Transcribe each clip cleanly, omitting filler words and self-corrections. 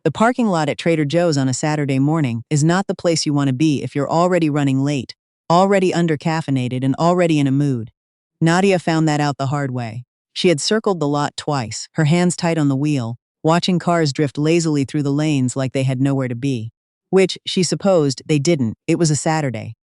The parking lot at Trader Joe's on a Saturday morning is not the place you want to be if you're already running late, already undercaffeinated, and already in a mood. Nadia found that out the hard way. She had circled the lot twice, her hands tight on the wheel, watching cars drift lazily through the lanes like they had nowhere to be. Which, she supposed, they didn't. It was a Saturday.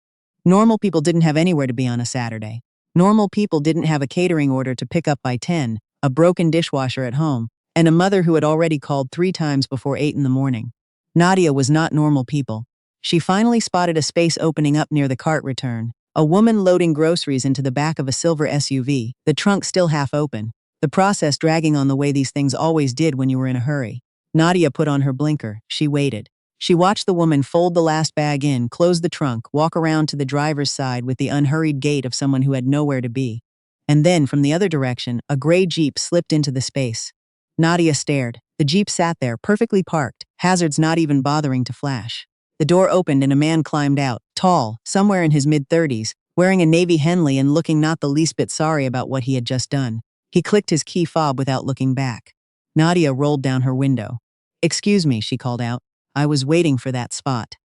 Normal people didn't have anywhere to be on a Saturday. Normal people didn't have a catering order to pick up by 10, a broken dishwasher at home, and a mother who had already called 3 times before 8 in the morning. Nadia was not normal people. She finally spotted a space opening up near the cart return, a woman loading groceries into the back of a silver SUV, the trunk still half open, the process dragging on the way these things always did when you were in a hurry. Nadia put on her blinker. She waited. She watched the woman fold the last bag in, close the trunk, walk around to the driver's side with the unhurried gait of someone who had nowhere to be. And then, from the other direction, a gray Jeep slipped into the space. Nadia stared. The Jeep sat there, perfectly parked, hazards not even bothering to flash. The door opened and a man climbed out, tall, somewhere in his mid-30s, wearing a navy Henley and looking not the least bit sorry about what he had just done. He clicked his key fob without looking back. Nadia rolled down her window. "Excuse me," she called out. "I was waiting for that spot."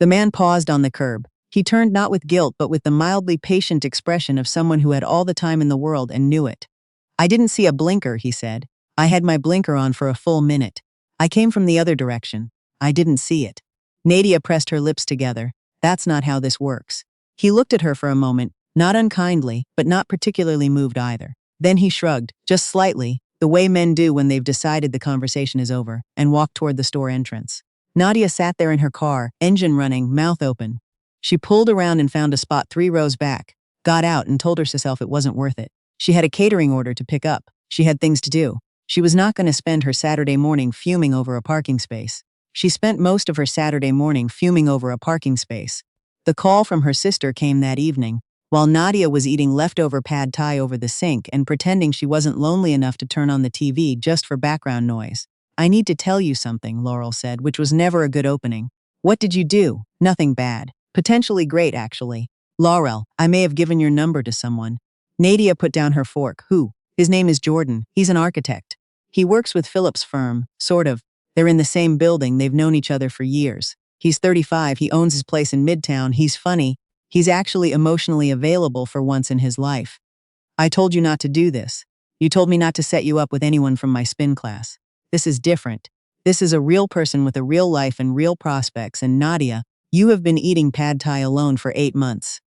The man paused on the curb. He turned not with guilt but with the mildly patient expression of someone who had all the time in the world and knew it. "I didn't see a blinker," he said. "I had my blinker on for a full minute. I came from the other direction. I didn't see it." Nadia pressed her lips together. "That's not how this works." He looked at her for a moment, not unkindly, but not particularly moved either. Then he shrugged, just slightly, the way men do when they've decided the conversation is over, and walked toward the store entrance. Nadia sat there in her car, engine running, mouth open. She pulled around and found a spot 3 rows back, got out and told herself it wasn't worth it. She had a catering order to pick up. She had things to do. She was not going to spend her Saturday morning fuming over a parking space. She spent most of her Saturday morning fuming over a parking space. The call from her sister came that evening, while Nadia was eating leftover pad thai over the sink and pretending she wasn't lonely enough to turn on the TV just for background noise. "I need to tell you something," Laurel said, which was never a good opening. "What did you do?" "Nothing bad. Potentially great, actually." "Laurel, I may have given your number to someone." Nadia put down her fork. "Who?" "His name is Jordan. He's an architect. He works with Philip's firm, sort of. They're in the same building, they've known each other for years. He's 35, he owns his place in Midtown, he's funny. He's actually emotionally available for once in his life." "I told you not to do this. You told me not to set you up with anyone from my spin class. This is different. This is a real person with a real life and real prospects, and Nadia, you have been eating pad thai alone for 8 months.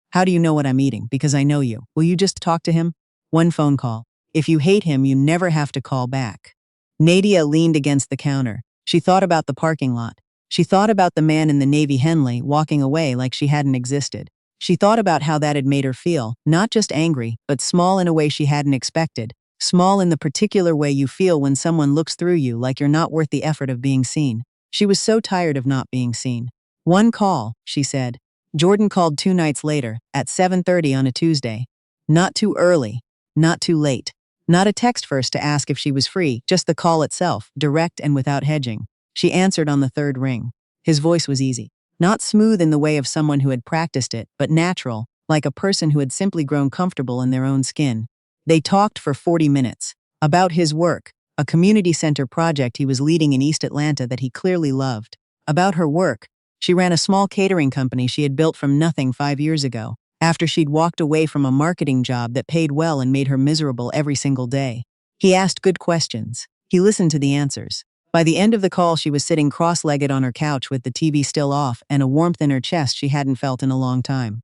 How do you know what I'm eating? Because I know you. Will you just talk to him? One phone call. If you hate him, you never have to call back." Nadia leaned against the counter. She thought about the parking lot. She thought about the man in the navy Henley walking away like she hadn't existed. She thought about how that had made her feel, not just angry, but small in a way she hadn't expected. Small in the particular way you feel when someone looks through you like you're not worth the effort of being seen. She was so tired of not being seen. "One call," she said. Jordan called 2 nights later, at 7:30 on a Tuesday. Not too early, not too late. Not a text first to ask if she was free, just the call itself, direct and without hedging. She answered on the 3rd ring. His voice was easy. Not smooth in the way of someone who had practiced it, but natural, like a person who had simply grown comfortable in their own skin. They talked for 40 minutes. About his work, a community center project he was leading in East Atlanta that he clearly loved. About her work. She ran a small catering company she had built from nothing 5 years ago, after she'd walked away from a marketing job that paid well and made her miserable every single day. He asked good questions. He listened to the answers. By the end of the call, she was sitting cross-legged on her couch with the TV still off and a warmth in her chest she hadn't felt in a long time.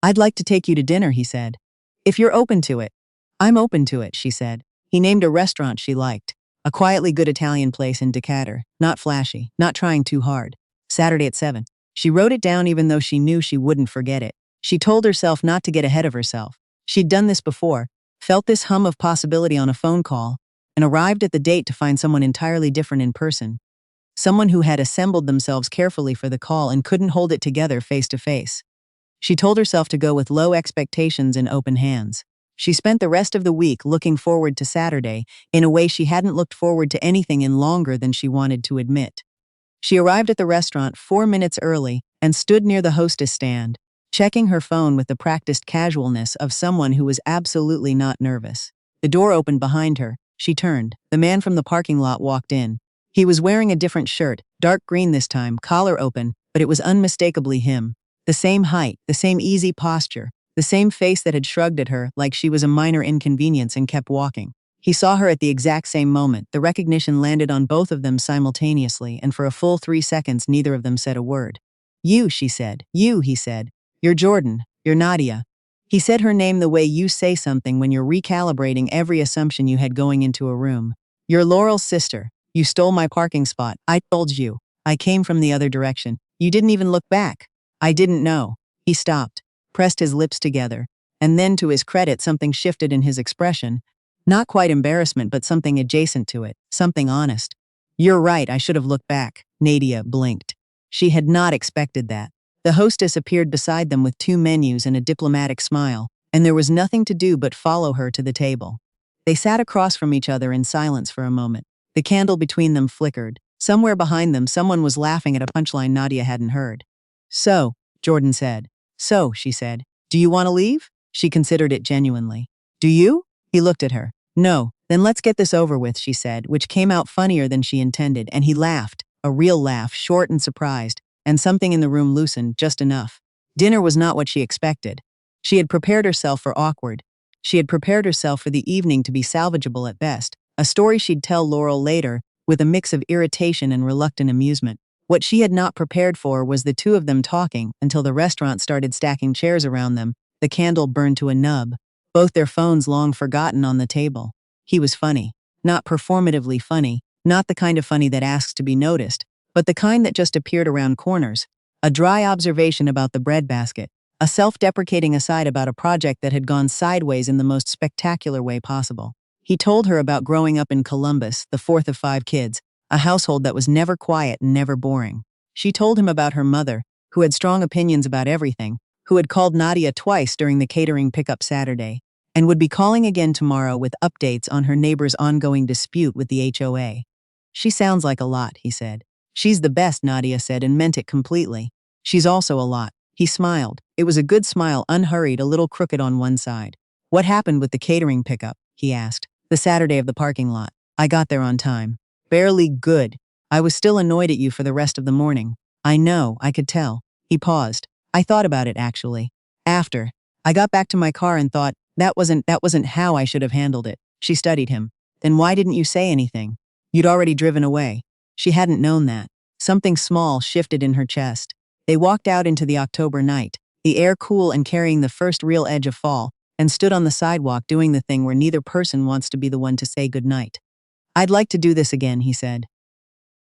"I'd like to take you to dinner," he said. "If you're open to it." "I'm open to it," she said. He named a restaurant she liked. A quietly good Italian place in Decatur. Not flashy, not trying too hard. Saturday at 7. She wrote it down even though she knew she wouldn't forget it. She told herself not to get ahead of herself. She'd done this before, felt this hum of possibility on a phone call, and arrived at the date to find someone entirely different in person. Someone who had assembled themselves carefully for the call and couldn't hold it together face to face. She told herself to go with low expectations and open hands. She spent the rest of the week looking forward to Saturday in a way she hadn't looked forward to anything in longer than she wanted to admit. She arrived at the restaurant 4 minutes early and stood near the hostess stand, checking her phone with the practiced casualness of someone who was absolutely not nervous. The door opened behind her. She turned. The man from the parking lot walked in. He was wearing a different shirt, dark green this time, collar open, but it was unmistakably him. The same height, the same easy posture, the same face that had shrugged at her like she was a minor inconvenience and kept walking. He saw her at the exact same moment. The recognition landed on both of them simultaneously, and for a full 3 seconds neither of them said a word. "You," she said. "You," he said. "You're Jordan. You're Nadia." He said her name the way you say something when you're recalibrating every assumption you had going into a room. "You're Laurel's sister. You stole my parking spot. I told you. I came from the other direction. You didn't even look back." "I didn't know." He stopped, pressed his lips together, and then, to his credit, something shifted in his expression. Not quite embarrassment, but something adjacent to it, something honest. "You're right, I should have looked back." Nadia blinked. She had not expected that. The hostess appeared beside them with 2 menus and a diplomatic smile, and there was nothing to do but follow her to the table. They sat across from each other in silence for a moment. The candle between them flickered. Somewhere behind them, someone was laughing at a punchline Nadia hadn't heard. "So," Jordan said. "So," she said. "Do you want to leave?" She considered it genuinely. "Do you?" He looked at her. "No. Then let's get this over with," she said, which came out funnier than she intended, and he laughed, a real laugh, short and surprised, and something in the room loosened, just enough. Dinner was not what she expected. She had prepared herself for awkward. She had prepared herself for the evening to be salvageable at best, a story she'd tell Laurel later, with a mix of irritation and reluctant amusement. What she had not prepared for was the two of them talking until the restaurant started stacking chairs around them, the candle burned to a nub, both their phones long forgotten on the table. He was funny. Not performatively funny, not the kind of funny that asks to be noticed, but the kind that just appeared around corners. A dry observation about the breadbasket, a self-deprecating aside about a project that had gone sideways in the most spectacular way possible. He told her about growing up in Columbus, the fourth of 5 kids, a household that was never quiet and never boring. She told him about her mother, who had strong opinions about everything, who had called Nadia twice during the catering pickup Saturday, and would be calling again tomorrow with updates on her neighbor's ongoing dispute with the HOA. "She sounds like a lot," he said. "She's the best," Nadia said, and meant it completely. "She's also a lot." He smiled. It was a good smile, unhurried, a little crooked on one side. "What happened with the catering pickup?" he asked. "The Saturday of the parking lot. I got there on time." "Barely good. I was still annoyed at you for the rest of the morning." "I know, I could tell." He paused. "I thought about it, actually. After. I got back to my car and thought, that wasn't how I should have handled it." She studied him. "Then why didn't you say anything? You'd already driven away." She hadn't known that. Something small shifted in her chest. They walked out into the October night, the air cool and carrying the first real edge of fall, and stood on the sidewalk doing the thing where neither person wants to be the one to say goodnight. "I'd like to do this again," he said.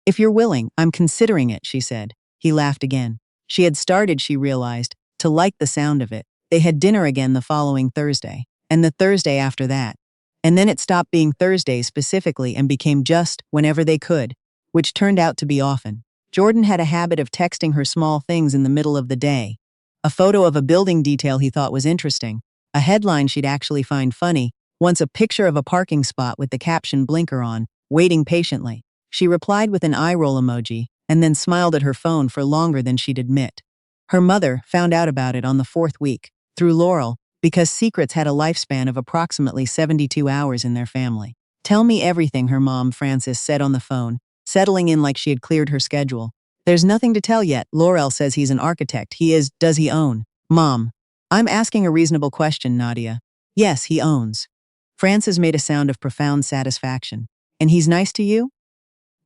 "If you're willing, I'm considering it," she said. He laughed again. She had started, she realized, to like the sound of it. They had dinner again the following Thursday, and the Thursday after that. And then it stopped being Thursday specifically and became just whenever they could, which turned out to be often. Jordan had a habit of texting her small things in the middle of the day. A photo of a building detail he thought was interesting, a headline she'd actually find funny, once a picture of a parking spot with the caption "blinker on," waiting patiently. She replied with an eye roll emoji, and then smiled at her phone for longer than she'd admit. Her mother found out about it on the 4th week, through Laurel, because secrets had a lifespan of approximately 72 hours in their family. "Tell me everything," her mom, Frances, said on the phone, settling in like she had cleared her schedule. "There's nothing to tell yet. Laurel says he's an architect. He is. Does he own?" "Mom, I'm asking a reasonable question, Nadia." "Yes, he owns." Frances made a sound of profound satisfaction. "And he's nice to you?"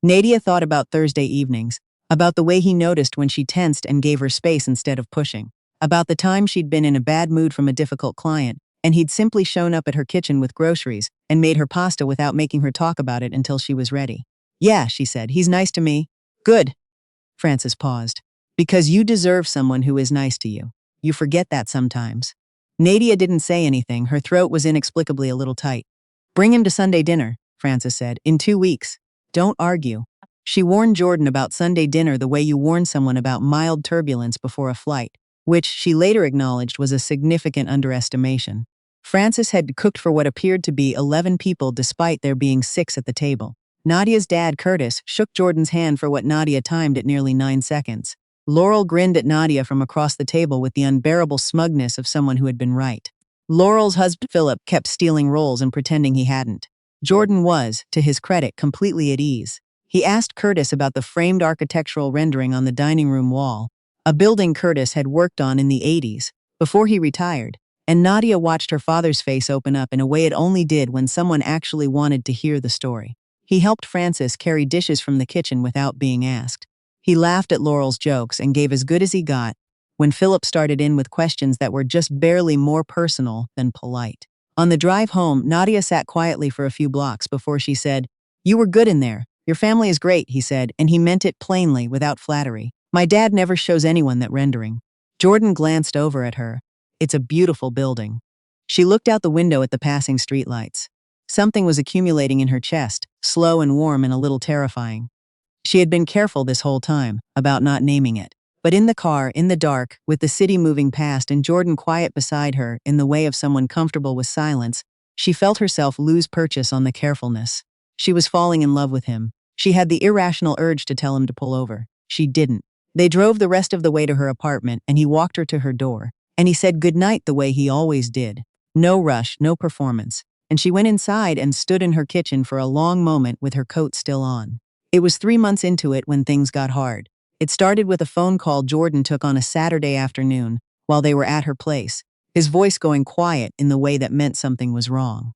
Nadia thought about Thursday evenings, about the way he noticed when she tensed and gave her space instead of pushing, about the time she'd been in a bad mood from a difficult client, and he'd simply shown up at her kitchen with groceries and made her pasta without making her talk about it until she was ready. "Yeah," she said, "he's nice to me." "Good." Frances paused. "Because you deserve someone who is nice to you. You forget that sometimes." Nadia didn't say anything. Her throat was inexplicably a little tight. "Bring him to Sunday dinner," Frances said, "in 2 weeks. Don't argue." She warned Jordan about Sunday dinner the way you warn someone about mild turbulence before a flight, which she later acknowledged was a significant underestimation. Frances had cooked for what appeared to be 11 people despite there being 6 at the table. Nadia's dad, Curtis, shook Jordan's hand for what Nadia timed at nearly 9 seconds. Laurel grinned at Nadia from across the table with the unbearable smugness of someone who had been right. Laurel's husband, Philip, kept stealing roles and pretending he hadn't. Jordan was, to his credit, completely at ease. He asked Curtis about the framed architectural rendering on the dining room wall, a building Curtis had worked on in the 80s, before he retired, and Nadia watched her father's face open up in a way it only did when someone actually wanted to hear the story. He helped Francis carry dishes from the kitchen without being asked. He laughed at Laurel's jokes and gave as good as he got when Philip started in with questions that were just barely more personal than polite. On the drive home, Nadia sat quietly for a few blocks before she said, "You were good in there. Your family is great," he said, and he meant it plainly, without flattery. "My dad never shows anyone that rendering." Jordan glanced over at her. "It's a beautiful building." She looked out the window at the passing streetlights. Something was accumulating in her chest, slow and warm and a little terrifying. She had been careful this whole time about not naming it. But in the car, in the dark, with the city moving past and Jordan quiet beside her, in the way of someone comfortable with silence, she felt herself lose purchase on the carefulness. She was falling in love with him. She had the irrational urge to tell him to pull over. She didn't. They drove the rest of the way to her apartment, and he walked her to her door. And he said goodnight the way he always did. No rush, no performance. And she went inside and stood in her kitchen for a long moment with her coat still on. It was 3 months into it when things got hard. It started with a phone call Jordan took on a Saturday afternoon while they were at her place, his voice going quiet in the way that meant something was wrong.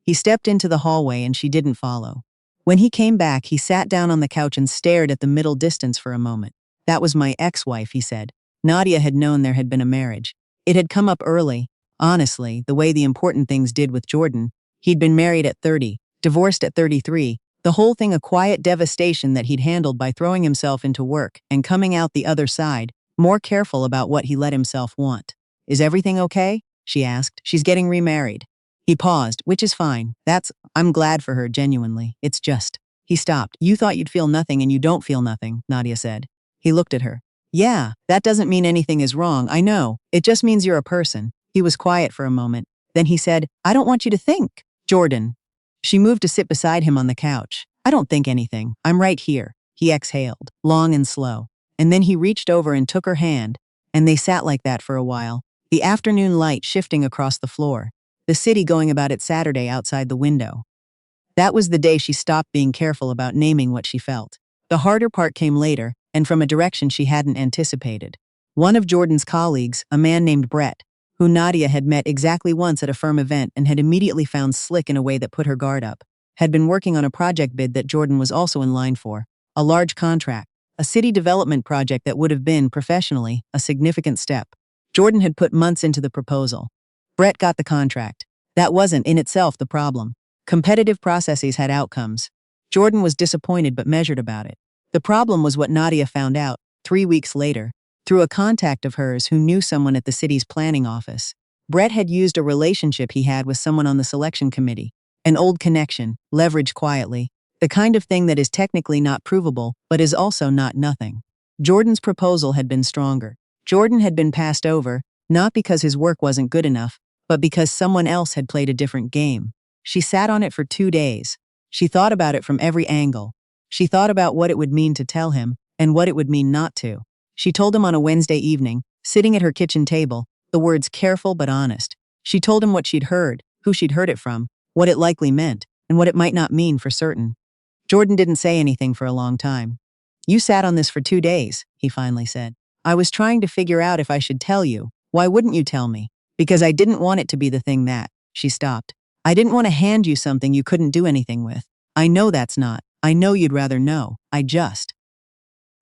He stepped into the hallway and she didn't follow. When he came back, he sat down on the couch and stared at the middle distance for a moment. "That was my ex-wife," he said. Nadia had known there had been a marriage. It had come up early, honestly, the way the important things did with Jordan. He'd been married at 30, divorced at 33, the whole thing a quiet devastation that he'd handled by throwing himself into work and coming out the other side, more careful about what he let himself want. "Is everything okay?" she asked. "She's getting remarried." He paused, "Which is fine. I'm glad for her, genuinely. It's just." He stopped. "You thought you'd feel nothing and you don't feel nothing," Nadia said. He looked at her. "Yeah, that doesn't mean anything is wrong, I know. It just means you're a person." He was quiet for a moment. Then he said, "I don't want you to think, Jordan." She moved to sit beside him on the couch. "I don't think anything. I'm right here." He exhaled, long and slow. And then he reached over and took her hand, and they sat like that for a while, the afternoon light shifting across the floor, the city going about its Saturday outside the window. That was the day she stopped being careful about naming what she felt. The harder part came later, and from a direction she hadn't anticipated. One of Jordan's colleagues, a man named Brett, who Nadia had met exactly once at a firm event and had immediately found slick in a way that put her guard up, had been working on a project bid that Jordan was also in line for, a large contract, a city development project that would have been, professionally, a significant step. Jordan had put months into the proposal. Brett got the contract. That wasn't, in itself, the problem. Competitive processes had outcomes. Jordan was disappointed but measured about it. The problem was what Nadia found out, 3 weeks later, through a contact of hers who knew someone at the city's planning office. Brett had used a relationship he had with someone on the selection committee. An old connection, leveraged quietly, the kind of thing that is technically not provable, but is also not nothing. Jordan's proposal had been stronger. Jordan had been passed over, not because his work wasn't good enough, but because someone else had played a different game. She sat on it for 2 days. She thought about it from every angle. She thought about what it would mean to tell him, and what it would mean not to. She told him on a Wednesday evening, sitting at her kitchen table, the words careful but honest. She told him what she'd heard, who she'd heard it from, what it likely meant, and what it might not mean for certain. Jordan didn't say anything for a long time. "You sat on this for 2 days, he finally said. "I was trying to figure out if I should tell you. Why wouldn't you tell me? Because I didn't want it to be the thing that," she stopped. "I didn't want to hand you something you couldn't do anything with. I know that's not. I know you'd rather know. I just."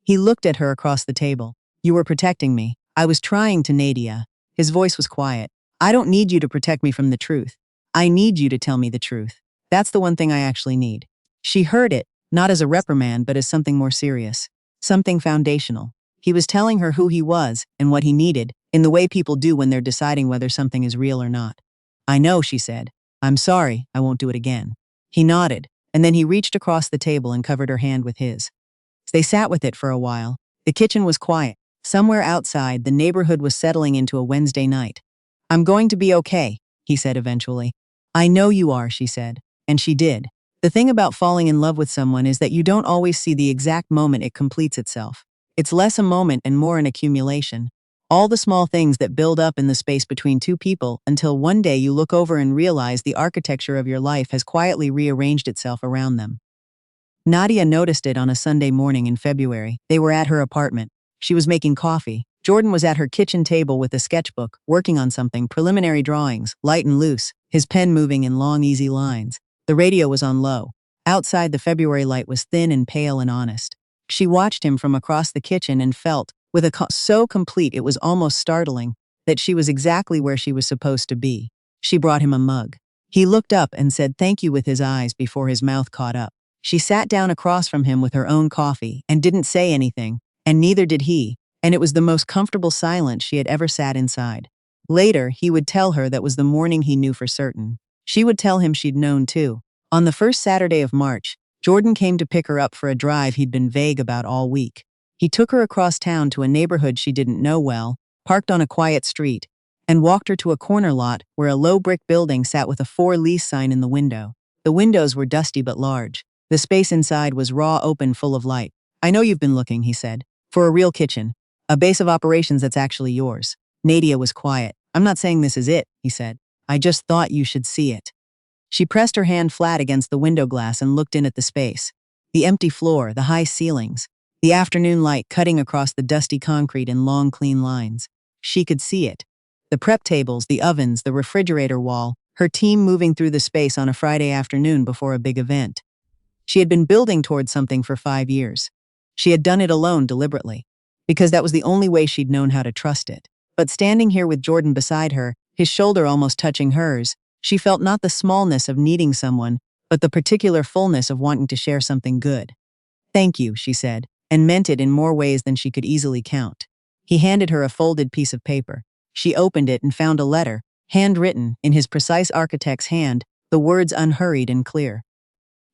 He looked at her across the table. "You were protecting me. I was trying to, Nadia." His voice was quiet. "I don't need you to protect me from the truth. I need you to tell me the truth. That's the one thing I actually need." She heard it, not as a reprimand but as something more serious. Something foundational. He was telling her who he was and what he needed, in the way people do when they're deciding whether something is real or not. "I know," she said. "I'm sorry, I won't do it again." He nodded, and then he reached across the table and covered her hand with his. They sat with it for a while. The kitchen was quiet. Somewhere outside, the neighborhood was settling into a Wednesday night. "I'm going to be okay," he said eventually. "I know you are," she said. And she did. The thing about falling in love with someone is that you don't always see the exact moment it completes itself. It's less a moment and more an accumulation. All the small things that build up in the space between two people until one day you look over and realize the architecture of your life has quietly rearranged itself around them. Nadia noticed it on a Sunday morning in February. They were at her apartment. She was making coffee. Jordan was at her kitchen table with a sketchbook, working on something, preliminary drawings, light and loose, his pen moving in long, easy lines. The radio was on low. Outside, the February light was thin and pale and honest. She watched him from across the kitchen and felt, with so complete it was almost startling, that she was exactly where she was supposed to be. She brought him a mug. He looked up and said thank you with his eyes before his mouth caught up. She sat down across from him with her own coffee and didn't say anything, and neither did he, and it was the most comfortable silence she had ever sat inside. Later, he would tell her that was the morning he knew for certain. She would tell him she'd known too. On the first Saturday of March, Jordan came to pick her up for a drive he'd been vague about all week. He took her across town to a neighborhood she didn't know well, parked on a quiet street, and walked her to a corner lot where a low brick building sat with a for lease sign in the window. The windows were dusty but large. The space inside was raw, open, full of light. I know you've been looking, he said, for a real kitchen, a base of operations that's actually yours. Nadia was quiet. I'm not saying this is it, he said. I just thought you should see it. She pressed her hand flat against the window glass and looked in at the space. The empty floor, the high ceilings, the afternoon light cutting across the dusty concrete in long, clean lines. She could see it. The prep tables, the ovens, the refrigerator wall, her team moving through the space on a Friday afternoon before a big event. She had been building towards something for 5 years. She had done it alone deliberately, because that was the only way she'd known how to trust it. But standing here with Jordan beside her, his shoulder almost touching hers, she felt not the smallness of needing someone, but the particular fullness of wanting to share something good. Thank you, she said, and meant it in more ways than she could easily count. He handed her a folded piece of paper. She opened it and found a letter, handwritten, in his precise architect's hand, the words unhurried and clear.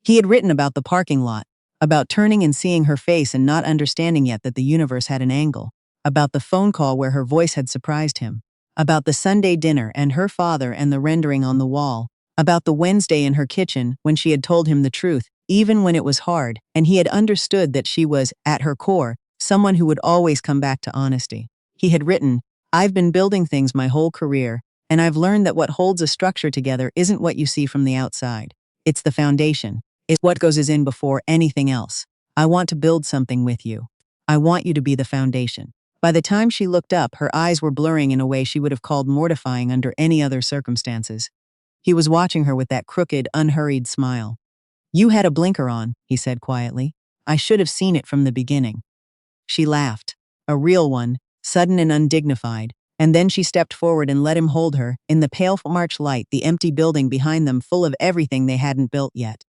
He had written about the parking lot, about turning and seeing her face and not understanding yet that the universe had an angle, about the phone call where her voice had surprised him, about the Sunday dinner and her father and the rendering on the wall, about the Wednesday in her kitchen when she had told him the truth, even when it was hard, and he had understood that she was, at her core, someone who would always come back to honesty. He had written, I've been building things my whole career, and I've learned that what holds a structure together isn't what you see from the outside. It's the foundation. It's what goes in before anything else. I want to build something with you. I want you to be the foundation. By the time she looked up, her eyes were blurring in a way she would have called mortifying under any other circumstances. He was watching her with that crooked, unhurried smile. You had a blinker on, he said quietly. I should have seen it from the beginning. She laughed. A real one, sudden and undignified, and then she stepped forward and let him hold her, in the pale March light, the empty building behind them full of everything they hadn't built yet.